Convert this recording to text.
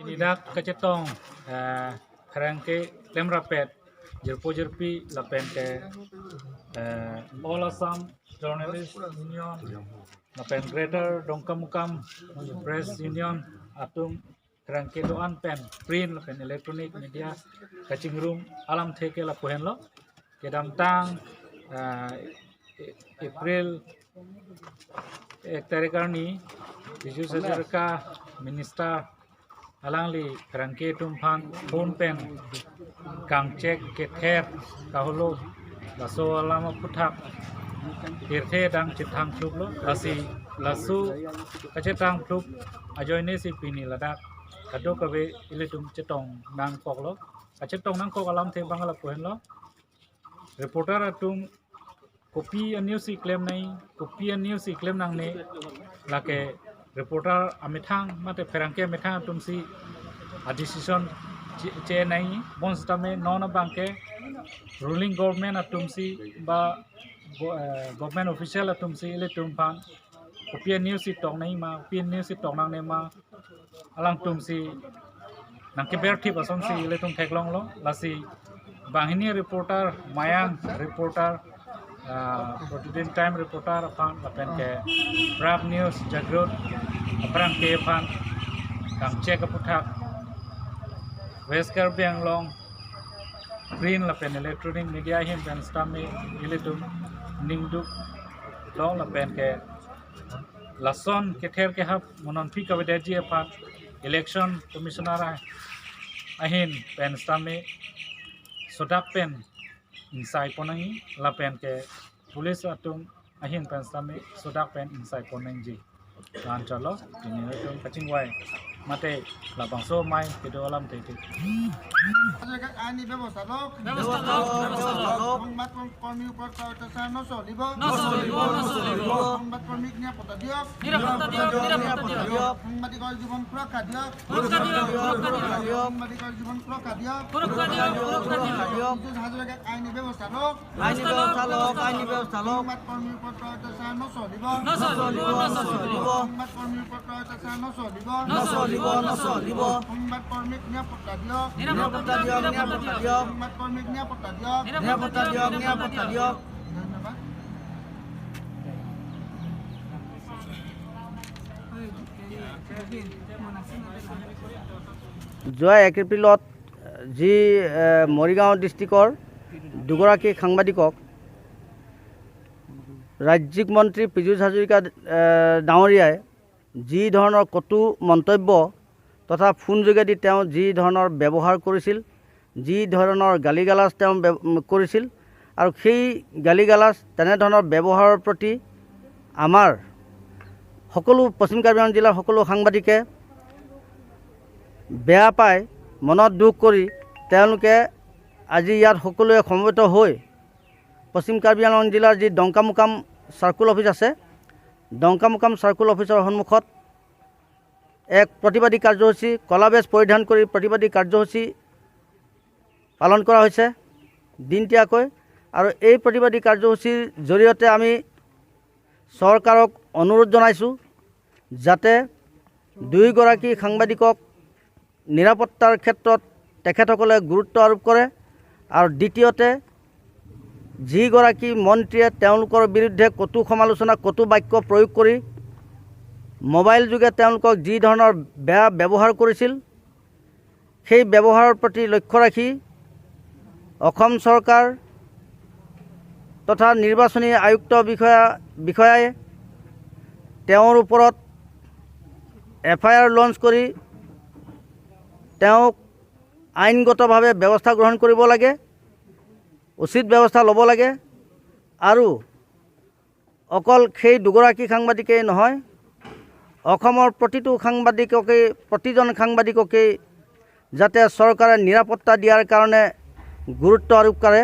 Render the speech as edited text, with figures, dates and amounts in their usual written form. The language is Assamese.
Pinidak kacetong Karangke Lemrapet Jerpo-jerpi lapen ke All Assam Journalist Union lapen Greater Dongkamukam Press Union atum Karangke doan pen print lapen electronic media kacing room alam theke la pohen lo kedam tang April 1 तारीख करनी बिजू सजर का मिनिस्टर अलंगली करंके तुम्फान फोन पेन कांगचेक के थेर काहुलो लसो अलाम पुठाक तीर्थे डांग चिथांग फ्लुक लो लसु कचे टांग फ्लुक अजोयने सी पिनी लदाक कदो कबे इले तुम चेटोंग नांग पok lo कचे टोंग नांग को अलाम थे बांगला पोहेन लो रिपोर्टर तुम कॉपी न्यूज़ क्लेम नहीं कॉपी न्यूज़ क्लेम नांगने लाके रिपोर्टर अमिथांग माते फेरंके मिथांग तुमसी डिसीजन चे नहीं बोंस्टा में नॉन बांके रूलिंग गवर्नमेंट तुमसी बा गवर्नमेंट ऑफिशियल तुमसी ले तुमफान कॉपी न्यूज़ टोंग नहीं मा कॉपी न्यूज़ टोंग नांगने मा अलांग तुमसी नांके बेरठी बसंसी ले तुम थेगलोंग लो लासी बांगिनी रिपोर्टर मायांग रिपोर्टर प्रतिदिन टाइम रिपोर्टर अपन lapen ke Brave News Jagrut aprang ke pan kang cek puthak Wesker Benglong Green lapen electronic media him pen stame ilitum ningduk long lapen ke lason ke ther ke hap monon phi kabedaji apan election commissioner ahin pen stame sodak pen insai ponangi lapen ke police अतुम अहिन पेंसमे सोडाक पेन इंसाइ पोनेंजी लान चलो ini itu kacing wai mate labangso mai video alam tete ani ব্যবস্থা লোক সংবাদ কর্মী উপর চর্চা নচলিব সংবাদ কর্মীক নিরাপত্তা দিয়ক সাংবাদিকৰ জীৱন সুৰক্ষা দিয়ক সাংবাদিকৰ জীৱন সুৰক্ষা দিয়ক হাজৰিকাক আইনী ব্যৱস্থা লোক সংবাদ কৰ্মীৰ উপৰ চৰ্চা নচলিব সংবাদ কৰ্মীৰ উপৰ চৰ্চা নচলিব সংবাদ কৰ্মীক নিৰাপত্তা দিয়ক সংবাদ কৰ্মীক নিৰাপত্তা দিয়ক ধন্যবাদ। যোৱা 1 এপ্ৰিলত যি মৰিগাঁও ডিষ্ট্ৰিক্টৰ দুগৰাকী সাংবাদিকক ৰাজ্যিক মন্ত্ৰী পীযুষ হাজৰিকা ডাঙৰীয়াই যি ধৰণৰ কটু মন্তব্য তথা ফোন যোগেদি তেওঁ যি ধৰণৰ ব্যৱহাৰ কৰিছিল যি ধৰণৰ গালিগালাজ তেওঁ কৰিছিল আৰু সেই গালিগালাজ তেনেধৰণৰ ব্যৱহাৰৰ প্ৰতি আমাৰ সকলো পশ্চিম কাৰ্বি আংলং জিলাৰ সকলো সাংবাদিকে বেয়া পায় মনত দুখ কৰি তেওঁলোকে আজি ইয়াত সকলোৱে সমবেত হৈ পশ্চিম কাৰ্বি আংলং জিলাৰ যি ডংকামুকাম চাৰ্কুল অফিচ আছে ডংকামুকাম চাৰ্কুল অফিচৰ সন্মুখত এক প্ৰতিবাদী কাৰ্যসূচী কলা বেজ পৰিধান কৰি প্ৰতিবাদী কাৰ্যসূচী পালন কৰা হৈছে দিনতীয়াকৈ আৰু এই প্ৰতিবাদী কাৰ্যসূচীৰ জৰিয়তে আমি চৰকাৰক অনুৰোধ জনাইছোঁ যাতে দুয়োগৰাকী সাংবাদিকক নিৰাপত্তাৰ ক্ষেত্ৰত তেখেতসকলে গুৰুত্ব আৰোপ কৰে আৰু দ্বিতীয়তে যিগৰাকী মন্ত্ৰীয়ে তেওঁলোকৰ বিৰুদ্ধে কটু সমালোচনা কটু বাক্য প্ৰয়োগ কৰি মোবাইল যোগে তেওঁলোকক যি ধৰণৰ বেয়া ব্যৱহাৰ কৰিছিল সেই ব্যৱহাৰৰ প্ৰতি লক্ষ্য ৰাখি অসম চৰকাৰ তথা নিৰ্বাচনী আয়ুক্ত বিষয়াই তেওঁৰ ওপৰত FIR লঞ্চ কৰি তেওঁক আইনগতভাৱে ব্যৱস্থা গ্ৰহণ কৰিব লাগে উচিত ব্যৱস্থা ল'ব লাগে আৰু অকল সেই দুগৰাকী সাংবাদিকেই নহয় অসমৰ প্ৰতিজন সাংবাদিককে যাতে চৰকাৰে নিৰাপত্তা দিয়াৰ কাৰণে গুৰুত্ব আৰোপ কৰে